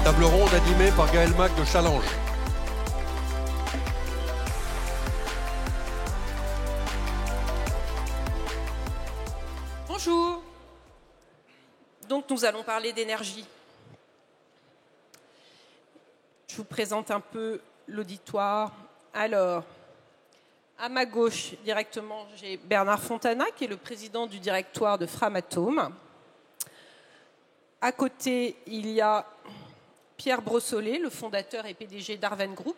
Table ronde animée par Gaël Mac de Challenge. Bonjour. Donc nous allons parler d'énergie. Je vous présente un peu l'auditoire. Alors, à ma gauche, directement, j'ai Bernard Fontana, qui est le président du directoire de Framatome. À côté, il y a Pierre Brossolet, le fondateur et PDG d'Arven Group.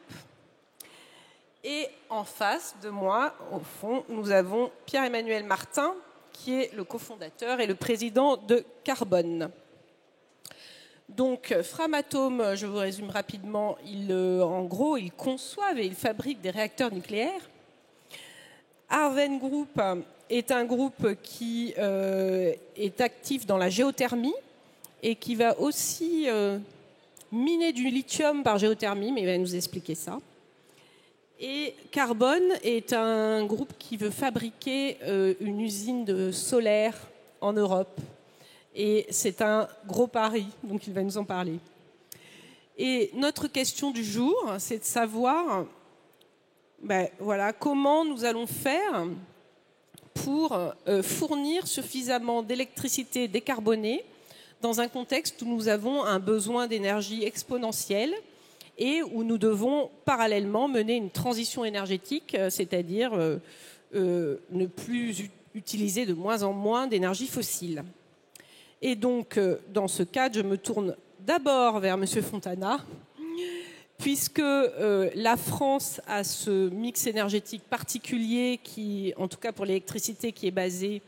Et en face de moi, au fond, nous avons Pierre-Emmanuel Martin, qui est le cofondateur et le président de Carbone. Donc, Framatome, je vous résume rapidement, en gros, ils conçoivent et ils fabriquent des réacteurs nucléaires. Arven Group est un groupe qui est actif dans la géothermie et qui va aussi miner du lithium par géothermie, mais il va nous expliquer ça. Et Carbone est un groupe qui veut fabriquer une usine de solaire en Europe. Et c'est un gros pari, donc il va nous en parler. Et notre question du jour, c'est de savoir comment nous allons faire pour fournir suffisamment d'électricité décarbonée dans un contexte où nous avons un besoin d'énergie exponentielle et où nous devons parallèlement mener une transition énergétique, c'est-à-dire ne plus utiliser de moins en moins d'énergie fossile. Et donc, dans ce cadre, je me tourne d'abord vers M. Fontana, puisque la France a ce mix énergétique particulier qui, en tout cas pour l'électricité, qui est basé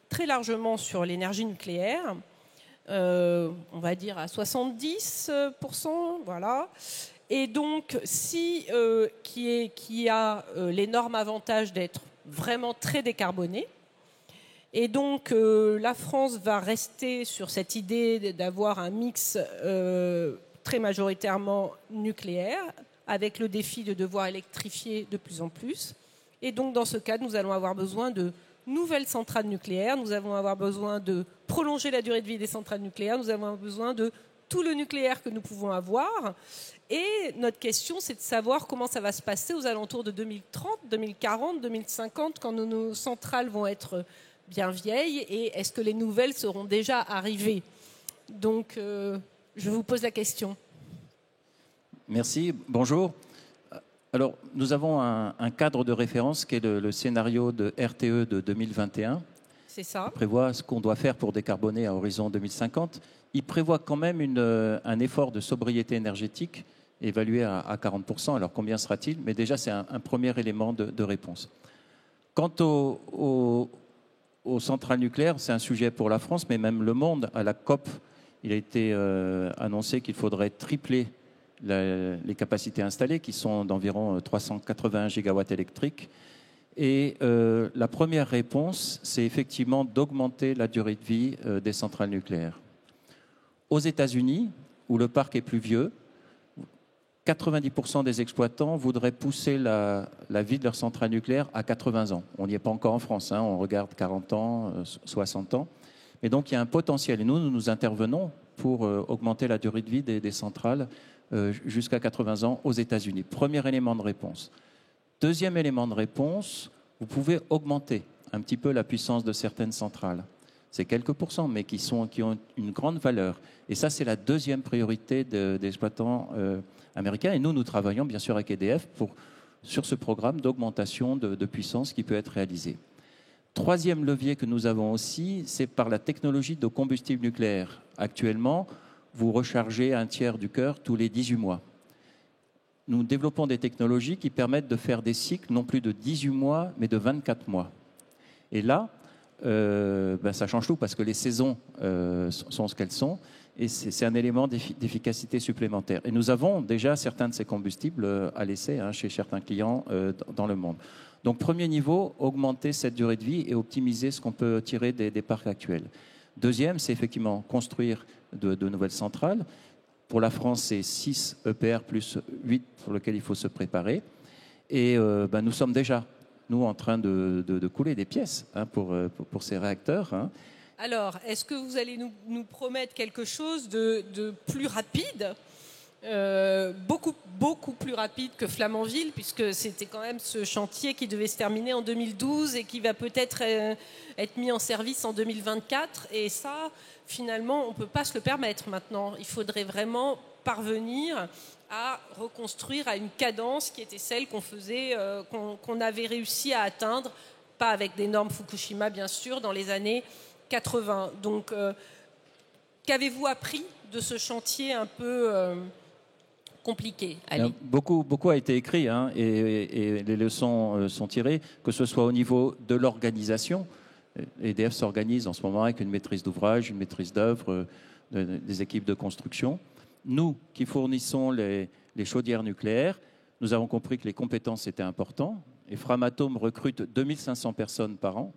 très largement sur l'énergie nucléaire, on va dire à 70%, voilà. Et donc, qui a l'énorme avantage d'être vraiment très décarboné. Et donc, la France va rester sur cette idée d'avoir un mix très majoritairement nucléaire, avec le défi de devoir électrifier de plus en plus. Et donc, dans ce cadre, nous allons avoir besoin de nouvelles centrales nucléaires, nous allons avoir besoin de prolonger la durée de vie des centrales nucléaires, nous allons avoir besoin de tout le nucléaire que nous pouvons avoir. Et notre question, c'est de savoir comment ça va se passer aux alentours de 2030, 2040, 2050, quand nos centrales vont être bien vieilles, et est-ce que les nouvelles seront déjà arrivées? Donc, je vous pose la question. Merci, bonjour. Alors, nous avons un cadre de référence qui est le scénario de RTE de 2021. C'est ça. Il prévoit ce qu'on doit faire pour décarboner à horizon 2050. Il prévoit quand même un effort de sobriété énergétique évalué à 40%. Alors, combien sera-t-il? Mais déjà, c'est un premier élément de réponse. Quant aux centrales nucléaires, c'est un sujet pour la France, mais même le monde. À la COP, il a été annoncé qu'il faudrait tripler les capacités installées, qui sont d'environ 380 gigawatts électriques. Et la première réponse, c'est effectivement d'augmenter la durée de vie des centrales nucléaires. Aux États-Unis, où le parc est plus vieux, 90% des exploitants voudraient pousser la vie de leur centrale nucléaire à 80 ans. On n'y est pas encore en France, hein, on regarde 40 ans, 60 ans. Et donc il y a un potentiel. Et nous intervenons pour augmenter la durée de vie des centrales jusqu'à 80 ans aux États-Unis. Premier élément de réponse. Deuxième élément de réponse, vous pouvez augmenter un petit peu la puissance de certaines centrales. C'est quelques pourcents, mais qui ont une grande valeur. Et ça, c'est la deuxième priorité des exploitants américains. Et nous travaillons bien sûr avec EDF sur ce programme d'augmentation de puissance qui peut être réalisé. Troisième levier que nous avons aussi, c'est par la technologie de combustible nucléaire. Actuellement, vous rechargez un tiers du cœur tous les 18 mois. Nous développons des technologies qui permettent de faire des cycles non plus de 18 mois, mais de 24 mois. Et là, ça change tout parce que les saisons sont ce qu'elles sont et c'est un élément d'efficacité supplémentaire. Et nous avons déjà certains de ces combustibles à l'essai chez certains clients dans le monde. Donc, premier niveau, augmenter cette durée de vie et optimiser ce qu'on peut tirer des parcs actuels. Deuxième, c'est effectivement construire de nouvelles centrales. Pour la France, c'est 6 EPR plus 8 pour lesquels il faut se préparer. Et nous sommes déjà, nous, en train de couler des pièces pour ces réacteurs. Alors, est-ce que vous allez nous promettre quelque chose de plus rapide beaucoup plus rapide que Flamanville, puisque c'était quand même ce chantier qui devait se terminer en 2012 et qui va peut-être être mis en service en 2024. Et ça, finalement, on ne peut pas se le permettre maintenant. Il faudrait vraiment parvenir à reconstruire à une cadence qui était celle qu'on faisait, qu'on avait réussi à atteindre, pas avec des normes Fukushima, bien sûr, dans les années 80. Donc, qu'avez-vous appris de ce chantier un peu compliqué? Beaucoup a été écrit, hein, et les leçons sont tirées, que ce soit au niveau de l'organisation. EDF s'organise en ce moment avec une maîtrise d'ouvrage, une maîtrise d'œuvre, des équipes de construction. Nous, qui fournissons les chaudières nucléaires, nous avons compris que les compétences étaient importantes. Et Framatome recrute 2500 personnes par an,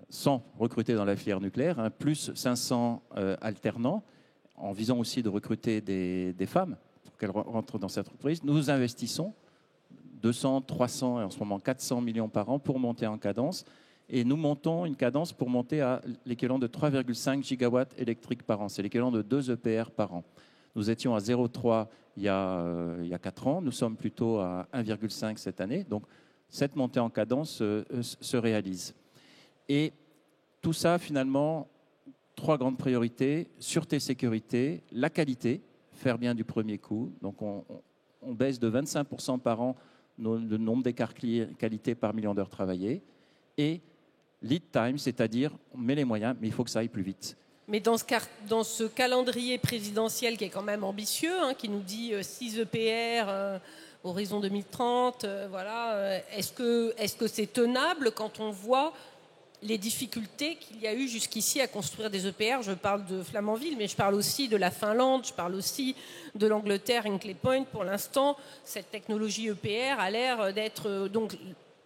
sans recruter dans la filière nucléaire, hein, plus 500 alternants, en visant aussi de recruter des femmes pour qu'elles rentrent dans cette entreprise. Nous investissons 200, 300 et en ce moment 400 millions par an pour monter en cadence. Et nous montons une cadence pour monter à l'équivalent de 3,5 gigawatts électriques par an. C'est l'équivalent de 2 EPR par an. Nous étions à 0,3 il y a 4 ans. Nous sommes plutôt à 1,5 cette année. Donc, cette montée en cadence se réalise. Et tout ça, finalement, 3 grandes priorités. Sûreté, sécurité, la qualité, faire bien du premier coup. Donc, on baisse de 25% par an le nombre d'écarts qualité par million d'heures travaillées. Et lead time, c'est-à-dire on met les moyens, mais il faut que ça aille plus vite. Mais dans ce calendrier présidentiel qui est quand même ambitieux, hein, qui nous dit 6 EPR horizon 2030, voilà, est-ce que c'est tenable quand on voit les difficultés qu'il y a eu jusqu'ici à construire des EPR? Je parle de Flamanville, mais je parle aussi de la Finlande, je parle aussi de l'Angleterre, Hinkley Point. Pour l'instant, cette technologie EPR a l'air d'être... Donc,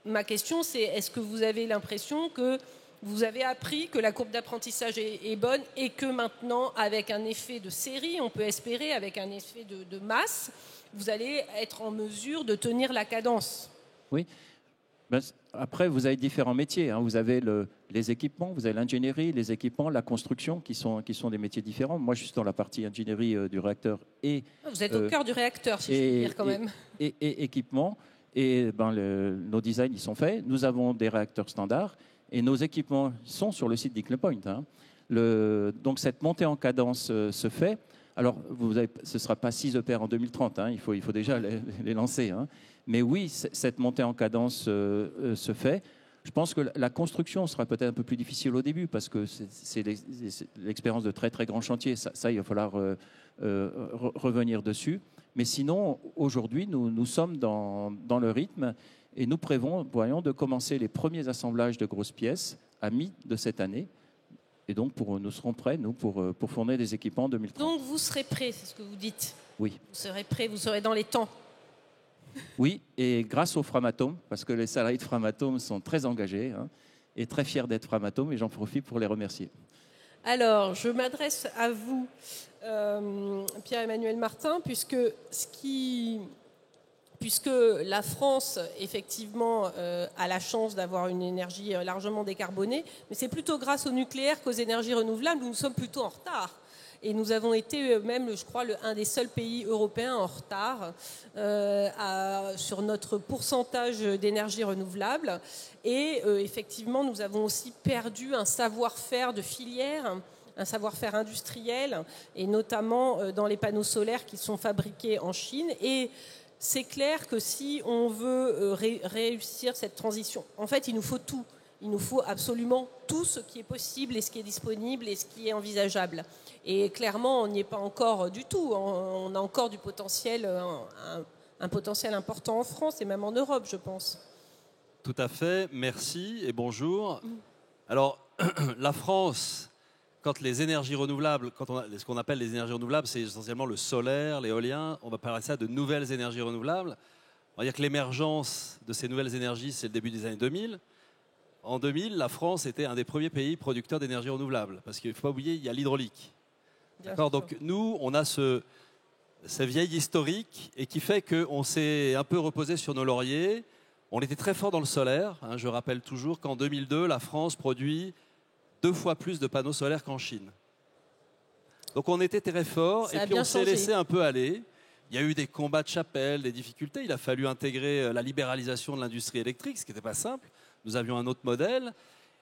ma question, c'est est-ce que vous avez l'impression que vous avez appris que la courbe d'apprentissage est bonne et que maintenant, avec un effet de série, on peut espérer, avec un effet de masse, vous allez être en mesure de tenir la cadence? Oui. Ben, après, vous avez différents métiers, hein. Vous avez les équipements, vous avez l'ingénierie, les équipements, la construction, qui sont des métiers différents. Moi, je suis dans la partie ingénierie du réacteur et... Vous êtes au cœur du réacteur, si je puis dire, quand même. Et équipements. Et nos designs, ils sont faits. Nous avons des réacteurs standards et nos équipements sont sur le site d'Hinkley Point, hein. Donc, cette montée en cadence se fait. Alors, ce ne sera pas 6 EPR en 2030, hein. Il faut déjà les lancer, hein. Mais oui, cette montée en cadence se fait. Je pense que la construction sera peut-être un peu plus difficile au début parce que c'est l'expérience de très, très grands chantiers. Ça, il va falloir revenir dessus. Mais sinon, aujourd'hui, nous sommes dans le rythme et nous prévoyons de commencer les premiers assemblages de grosses pièces à mi de cette année. Et donc, nous serons prêts, nous, pour fournir des équipements en 2030. Donc, vous serez prêts, c'est ce que vous dites? Oui. Vous serez prêts, vous serez dans les temps? Oui, et grâce au Framatome, parce que les salariés de Framatome sont très engagés, hein, et très fiers d'être Framatome, et j'en profite pour les remercier. Alors, je m'adresse à vous, Pierre-Emmanuel Martin, puisque la France, effectivement, a la chance d'avoir une énergie largement décarbonée, mais c'est plutôt grâce au nucléaire qu'aux énergies renouvelables où nous sommes plutôt en retard. Et nous avons été même, je crois, un des seuls pays européens en retard sur notre pourcentage d'énergie renouvelable. Et effectivement, nous avons aussi perdu un savoir-faire de filière, un savoir-faire industriel, et notamment dans les panneaux solaires qui sont fabriqués en Chine. Et c'est clair que si on veut réussir cette transition, en fait, il nous faut tout. Il nous faut absolument tout ce qui est possible et ce qui est disponible et ce qui est envisageable. Et clairement, on n'y est pas encore du tout. On a encore du potentiel, un potentiel important en France et même en Europe, je pense. Tout à fait. Merci et bonjour. Alors, la France, quand les énergies renouvelables, ce qu'on appelle les énergies renouvelables, c'est essentiellement le solaire, l'éolien. On va parler ça de nouvelles énergies renouvelables. On va dire que l'émergence de ces nouvelles énergies, c'est le début des années 2000. En 2000, la France était un des premiers pays producteurs d'énergie renouvelable. Parce qu'il ne faut pas oublier, il y a l'hydraulique. D'accord ? Donc nous, on a ce vieil historique et qui fait qu'on s'est un peu reposé sur nos lauriers. On était très fort dans le solaire. Hein, je rappelle toujours qu'en 2002, la France produit 2 fois plus de panneaux solaires qu'en Chine. Donc on était très fort et puis on s'est laissé un peu aller. Il y a eu des combats de chapelle, des difficultés. Il a fallu intégrer la libéralisation de l'industrie électrique, ce qui n'était pas simple. Nous avions un autre modèle.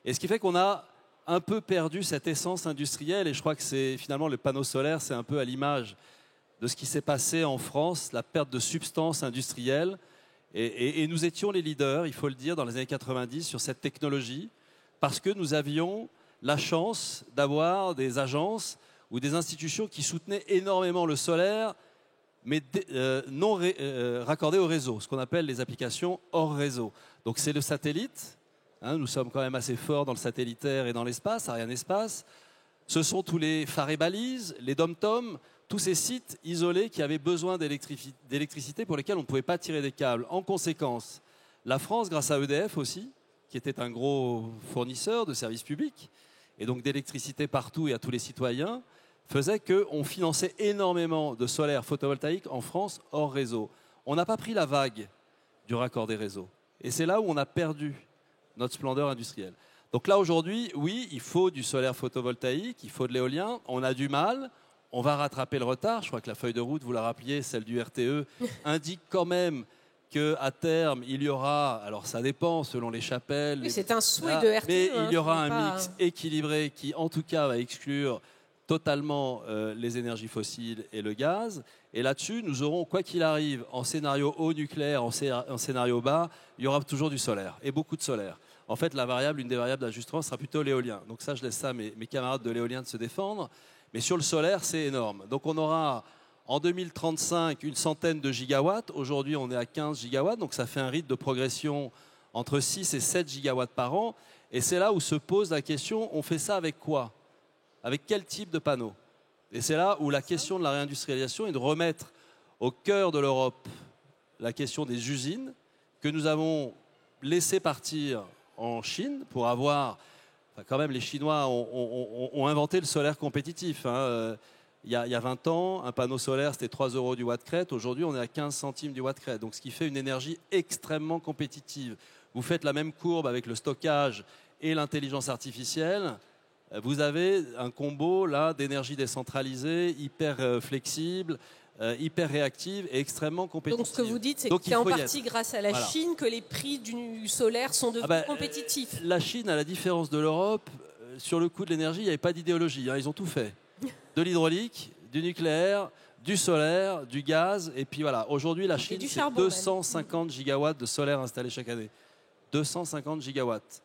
Et ce qui fait qu'on a un peu perdu cette essence industrielle. Et je crois que c'est finalement le panneau solaire, c'est un peu à l'image de ce qui s'est passé en France, la perte de substance industrielle. Et nous étions les leaders, il faut le dire, dans les années 90 sur cette technologie, parce que nous avions la chance d'avoir des agences ou des institutions qui soutenaient énormément le solaire, mais non raccordées au réseau, ce qu'on appelle les applications hors réseau. Donc c'est le satellite, hein, nous sommes quand même assez forts dans le satellitaire et dans l'espace, Arianespace. Ce sont tous les phares et balises, les dom-toms, tous ces sites isolés qui avaient besoin d'électricité pour lesquels on ne pouvait pas tirer des câbles. En conséquence, la France, grâce à EDF aussi, qui était un gros fournisseur de services publics, et donc d'électricité partout et à tous les citoyens, faisait qu'on finançait énormément de solaire photovoltaïque en France hors réseau. On n'a pas pris la vague du raccord des réseaux. Et c'est là où on a perdu notre splendeur industrielle. Donc là, aujourd'hui, oui, il faut du solaire photovoltaïque, il faut de l'éolien. On a du mal. On va rattraper le retard. Je crois que la feuille de route, vous la rappeliez, celle du RTE, indique quand même qu'à terme, il y aura, alors ça dépend selon les chapelles. Oui, c'est un souhait de RTE. Mais il y aura un mix équilibré qui, en tout cas, va exclure totalement les énergies fossiles et le gaz. Et là-dessus, nous aurons, quoi qu'il arrive, en scénario haut nucléaire, en scénario bas, il y aura toujours du solaire, et beaucoup de solaire. En fait, une des variables d'ajustement sera plutôt l'éolien. Donc ça, je laisse ça à mes camarades de l'éolien de se défendre. Mais sur le solaire, c'est énorme. Donc on aura en 2035 une centaine de gigawatts. Aujourd'hui, on est à 15 gigawatts. Donc ça fait un rythme de progression entre 6 et 7 gigawatts par an. Et c'est là où se pose la question, on fait ça avec quoi? Avec quel type de panneaux? Et c'est là où la question de la réindustrialisation est de remettre au cœur de l'Europe la question des usines que nous avons laissé partir en Chine pour avoir... Enfin, quand même, les Chinois ont inventé le solaire compétitif. Hein. Il y a 20 ans, un panneau solaire, c'était 3 € du watt-crête. Aujourd'hui, on est à 15 centimes du watt-crête. Donc, ce qui fait une énergie extrêmement compétitive. Vous faites la même courbe avec le stockage et l'intelligence artificielle. Vous avez un combo là d'énergie décentralisée, hyper flexible, hyper réactive et extrêmement compétitive. Donc ce que vous dites, c'est que c'est en partie grâce à la Chine que les prix du solaire sont devenus compétitifs. La Chine, à la différence de l'Europe, sur le coût de l'énergie, il n'y avait pas d'idéologie. Hein, ils ont tout fait. De l'hydraulique, du nucléaire, du solaire, du gaz. Et puis voilà, aujourd'hui, la Chine, c'est 250 gigawatts de solaire installés chaque année. 250 gigawatts.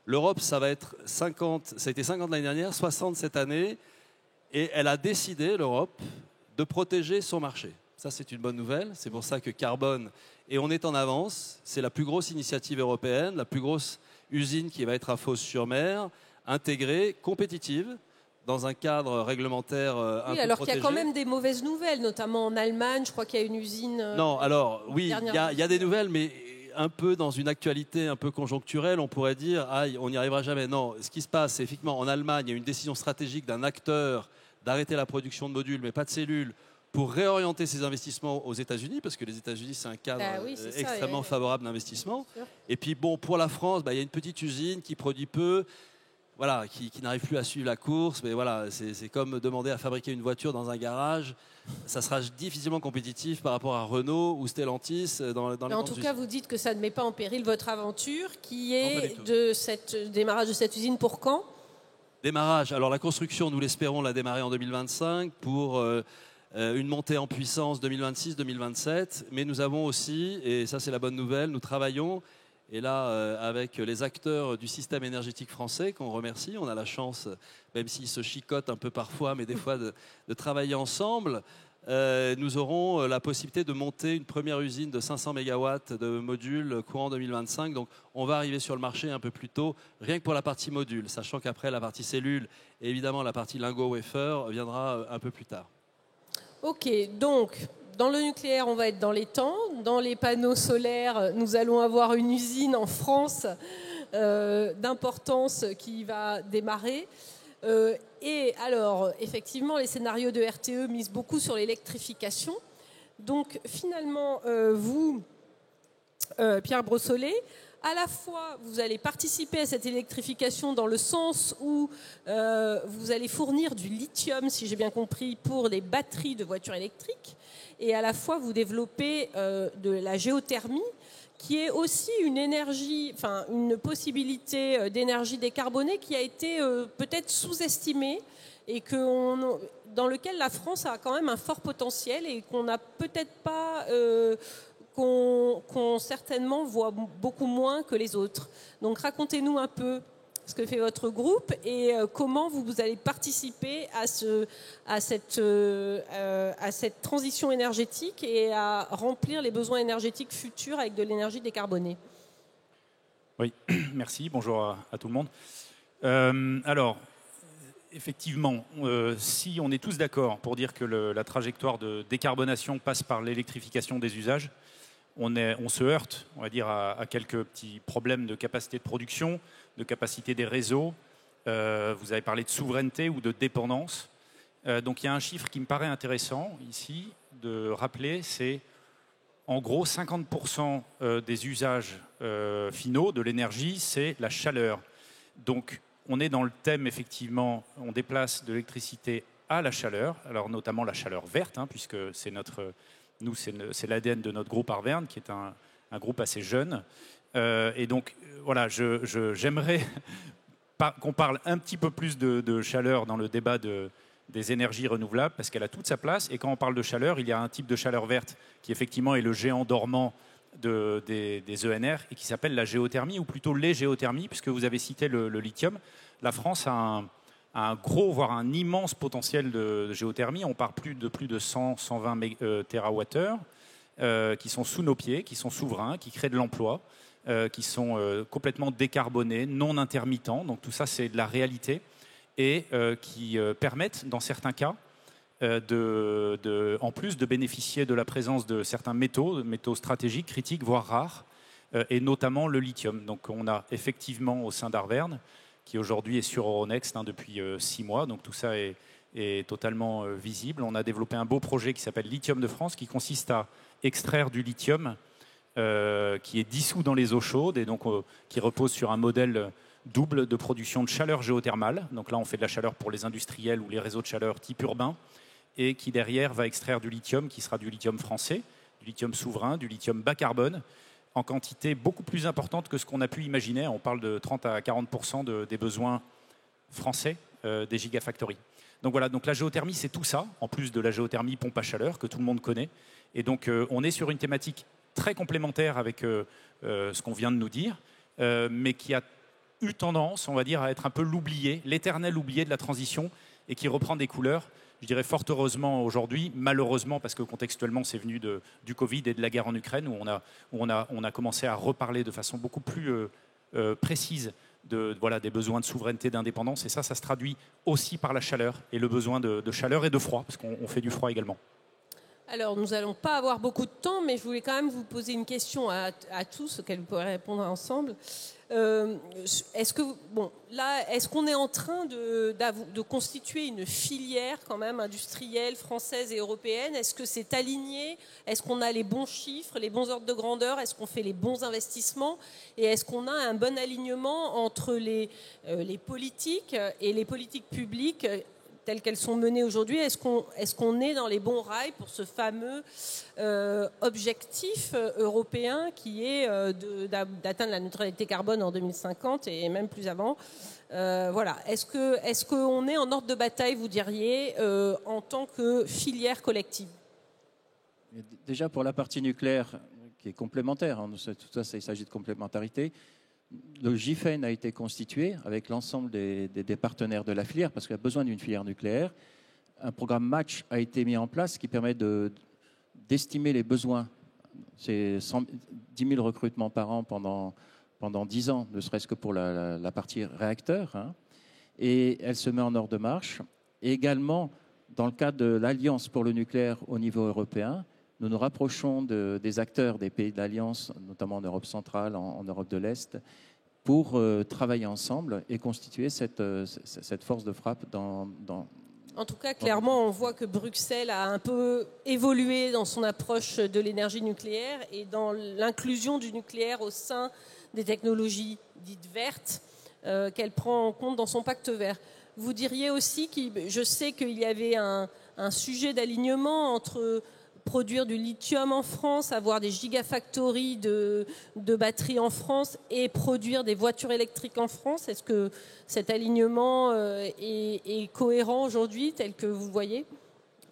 L'Europe, ça va être 50, ça a été 50 l'année dernière, 60 cette année. Et elle a décidé, l'Europe, de protéger son marché. Ça, c'est une bonne nouvelle. C'est pour ça que Carbone, et on est en avance, c'est la plus grosse initiative européenne, la plus grosse usine qui va être à Fos-sur-Mer, intégrée, compétitive, dans un cadre réglementaire un peu protégé. Oui, alors qu'il y a quand même des mauvaises nouvelles, notamment en Allemagne. Je crois qu'il y a une usine... Non, alors, oui, il y a des nouvelles, mais un peu dans une actualité un peu conjoncturelle, on pourrait dire, on n'y arrivera jamais. Non, ce qui se passe, c'est effectivement en Allemagne, il y a une décision stratégique d'un acteur d'arrêter la production de modules, mais pas de cellules, pour réorienter ses investissements aux États-Unis, parce que les États-Unis, c'est un cadre extrêmement favorable d'investissement. Et puis, bon, pour la France, il y a une petite usine qui produit peu, voilà, qui n'arrive plus à suivre la course. Mais voilà, c'est comme demander à fabriquer une voiture dans un garage. Ça sera difficilement compétitif par rapport à Renault ou Stellantis dans les en tout cas, vous dites que ça ne met pas en péril votre aventure, qui est de démarrage de cette usine pour quand? Démarrage. Alors la construction, nous l'espérons la démarrer en 2025 pour une montée en puissance 2026-2027. Mais nous avons aussi, et ça c'est la bonne nouvelle, nous travaillons, et là avec les acteurs du système énergétique français qu'on remercie, on a la chance, même s'ils se chicotent un peu parfois, mais des fois de travailler ensemble. Nous aurons la possibilité de monter une première usine de 500 MW de modules courant 2025. Donc on va arriver sur le marché un peu plus tôt, rien que pour la partie module, sachant qu'après la partie cellule et évidemment la partie lingot wafer viendra un peu plus tard. Ok, donc dans le nucléaire, on va être dans les temps. Dans les panneaux solaires, nous allons avoir une usine en France d'importance qui va démarrer. Et alors, effectivement, les scénarios de RTE misent beaucoup sur l'électrification. Donc, finalement, vous, Pierre Brossolet, à la fois, vous allez participer à cette électrification dans le sens où vous allez fournir du lithium, si j'ai bien compris, pour les batteries de voitures électriques, et à la fois vous développez de la géothermie, qui est aussi une énergie, enfin une possibilité d'énergie décarbonée qui a été peut-être sous-estimée et dans lequel la France a quand même un fort potentiel et qu'on n'a peut-être pas, qu'on certainement voit beaucoup moins que les autres. Donc racontez-nous un peu ce que fait votre groupe et comment vous allez participer à cette transition énergétique et à remplir les besoins énergétiques futurs avec de l'énergie décarbonée. Oui, merci. Bonjour à tout le monde. Alors, effectivement, si on est tous d'accord pour dire que la trajectoire de décarbonation passe par l'électrification des usages, on se heurte, on va dire, à quelques petits problèmes de capacité de production, de capacité des réseaux. Vous avez parlé de souveraineté ou de dépendance. Donc il y a un chiffre qui me paraît intéressant ici de rappeler, c'est en gros 50% des usages finaux de l'énergie, c'est la chaleur. Donc on est dans le thème, effectivement, on déplace de l'électricité à la chaleur, alors notamment la chaleur verte, puisque c'est c'est l'ADN de notre groupe Arverne, qui est un groupe assez jeune. Et donc, voilà, j'aimerais qu'on parle un petit peu plus de chaleur dans le débat des énergies renouvelables, parce qu'elle a toute sa place. Et quand on parle de chaleur, il y a un type de chaleur verte qui, effectivement, est le géant dormant des ENR et qui s'appelle la géothermie, ou plutôt les géothermies, puisque vous avez cité le lithium. La France a un gros, voire un immense potentiel de géothermie. On parle de plus de 100-120 TWh qui sont sous nos pieds, qui sont souverains, qui créent de l'emploi, qui sont complètement décarbonés, non intermittents. Donc tout ça, c'est de la réalité et qui permettent, dans certains cas, en plus de bénéficier de la présence de certains métaux stratégiques, critiques, voire rares, et notamment le lithium. Donc on a effectivement au sein d'Arverne, qui aujourd'hui est sur Euronext depuis 6 mois, donc tout ça est totalement visible. On a développé un beau projet qui s'appelle Lithium de France, qui consiste à extraire du lithium qui est dissous dans les eaux chaudes et donc qui repose sur un modèle double de production de chaleur géothermale. Donc là, on fait de la chaleur pour les industriels ou les réseaux de chaleur type urbain, et qui derrière va extraire du lithium qui sera du lithium français, du lithium souverain, du lithium bas carbone, en quantité beaucoup plus importante que ce qu'on a pu imaginer. On parle de 30 à 40% des besoins français des gigafactories. Donc voilà, donc la géothermie, c'est tout ça, en plus de la géothermie pompe à chaleur que tout le monde connaît. Et donc on est sur une thématique très complémentaire avec ce qu'on vient de nous dire, mais qui a eu tendance, on va dire, à être un peu l'oublié, l'éternel oublié de la transition, et qui reprend des couleurs, je dirais fort heureusement aujourd'hui, malheureusement parce que contextuellement c'est venu du Covid et de la guerre en Ukraine, où on a commencé à reparler de façon beaucoup plus précise des besoins de souveraineté, d'indépendance, et ça se traduit aussi par la chaleur et le besoin de chaleur et de froid, parce qu'on fait du froid également. Alors, nous n'allons pas avoir beaucoup de temps, mais je voulais quand même vous poser une question à tous, auxquelles vous pourrez répondre ensemble. Est-ce qu'on est en train de constituer une filière quand même industrielle française et européenne? Est-ce que c'est aligné? Est-ce qu'on a les bons chiffres, les bons ordres de grandeur? Est-ce qu'on fait les bons investissements? Et est-ce qu'on a un bon alignement entre les politiques et les politiques publiques telles qu'elles sont menées aujourd'hui? Est-ce qu'on est dans les bons rails pour ce fameux objectif européen qui est d'atteindre la neutralité carbone en 2050 et même plus avant? Voilà. Est-ce qu'on est en ordre de bataille, vous diriez, en tant que filière collective? Déjà pour la partie nucléaire, qui est complémentaire, tout ça, il s'agit de complémentarité. Le GIFEN a été constitué avec l'ensemble des partenaires de la filière, parce qu'il y a besoin d'une filière nucléaire. Un programme Match a été mis en place qui permet d'estimer les besoins. C'est 10 000 recrutements par an pendant 10 ans, ne serait-ce que pour la partie réacteur. Et elle se met en ordre de marche. Et également, dans le cadre de l'Alliance pour le nucléaire au niveau européen, nous nous rapprochons des acteurs des pays de l'Alliance, notamment en Europe centrale, en Europe de l'Est, pour travailler ensemble et constituer cette force de frappe En tout cas, clairement, on voit que Bruxelles a un peu évolué dans son approche de l'énergie nucléaire et dans l'inclusion du nucléaire au sein des technologies dites vertes qu'elle prend en compte dans son pacte vert. Vous diriez aussi, je sais qu'il y avait un sujet d'alignement entre produire du lithium en France, avoir des gigafactories de batteries en France et produire des voitures électriques en France. Est-ce que cet alignement est cohérent aujourd'hui, tel que vous le voyez ?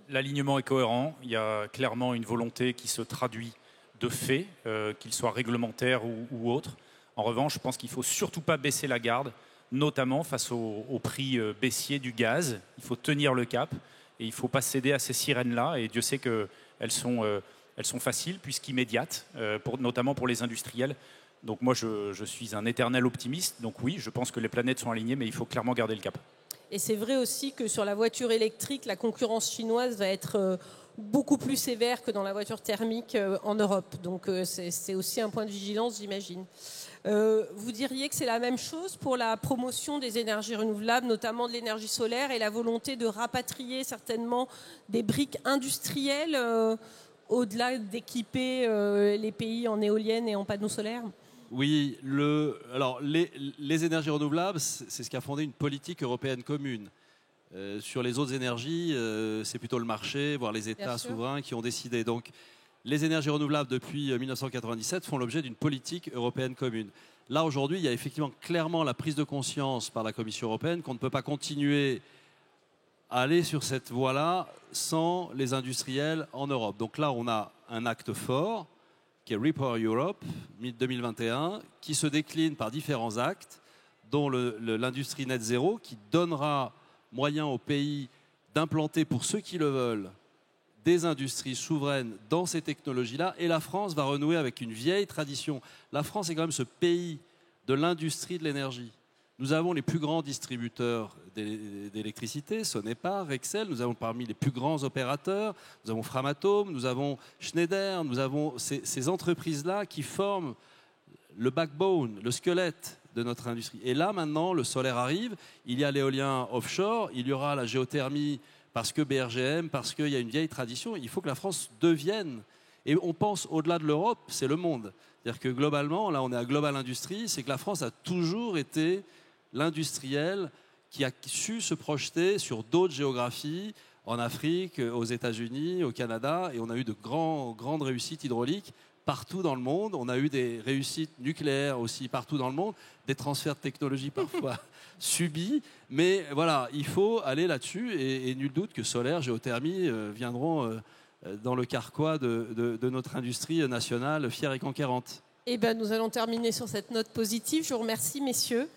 L'alignement est cohérent. Il y a clairement une volonté qui se traduit de fait, qu'il soit réglementaire ou autre. En revanche, je pense qu'il ne faut surtout pas baisser la garde, notamment face au prix baissier du gaz. Il faut tenir le cap et il ne faut pas céder à ces sirènes-là. Et Dieu sait qu'elles sont faciles puisqu'immédiates, notamment pour les industriels. Donc moi, je suis un éternel optimiste. Donc oui, je pense que les planètes sont alignées, mais il faut clairement garder le cap. Et c'est vrai aussi que sur la voiture électrique, la concurrence chinoise va être beaucoup plus sévère que dans la voiture thermique en Europe. Donc c'est aussi un point de vigilance, j'imagine. Vous diriez que c'est la même chose pour la promotion des énergies renouvelables, notamment de l'énergie solaire, et la volonté de rapatrier certainement des briques industrielles au-delà d'équiper les pays en éoliennes et en panneaux solaires ? Oui, alors les énergies renouvelables, c'est ce qui a fondé une politique européenne commune. Sur les autres énergies, c'est plutôt le marché, voire les États souverains qui ont décidé. Donc, les énergies renouvelables, depuis 1997, font l'objet d'une politique européenne commune. Là, aujourd'hui, il y a effectivement clairement la prise de conscience par la Commission européenne qu'on ne peut pas continuer à aller sur cette voie-là sans les industriels en Europe. Donc là, on a un acte fort, qui est Repower Europe 2021, qui se décline par différents actes, dont l'industrie net zéro, qui donnera moyen aux pays d'implanter, pour ceux qui le veulent, des industries souveraines dans ces technologies-là. Et la France va renouer avec une vieille tradition. La France est quand même ce pays de l'industrie de l'énergie. Nous avons les plus grands distributeurs d'électricité, Sonepar, Rexel, nous avons parmi les plus grands opérateurs, nous avons Framatome, nous avons Schneider, nous avons ces entreprises-là qui forment le backbone, le squelette de notre industrie. Et là, maintenant, le solaire arrive, il y a l'éolien offshore, il y aura la géothermie parce que BRGM, parce qu'il y a une vieille tradition. Il faut que la France devienne, et on pense au-delà de l'Europe, c'est le monde. C'est-à-dire que globalement, là on est à Global Industrie, c'est que la France a toujours été l'industriel qui a su se projeter sur d'autres géographies, en Afrique, aux États-Unis, au Canada, et on a eu de grandes réussites hydrauliques partout dans le monde. On a eu des réussites nucléaires aussi partout dans le monde, des transferts de technologie parfois subis, mais voilà, il faut aller là-dessus, et nul doute que solaire, géothermie viendront dans le carquois de notre industrie nationale fière et conquérante. Eh ben, nous allons terminer sur cette note positive. Je vous remercie, messieurs.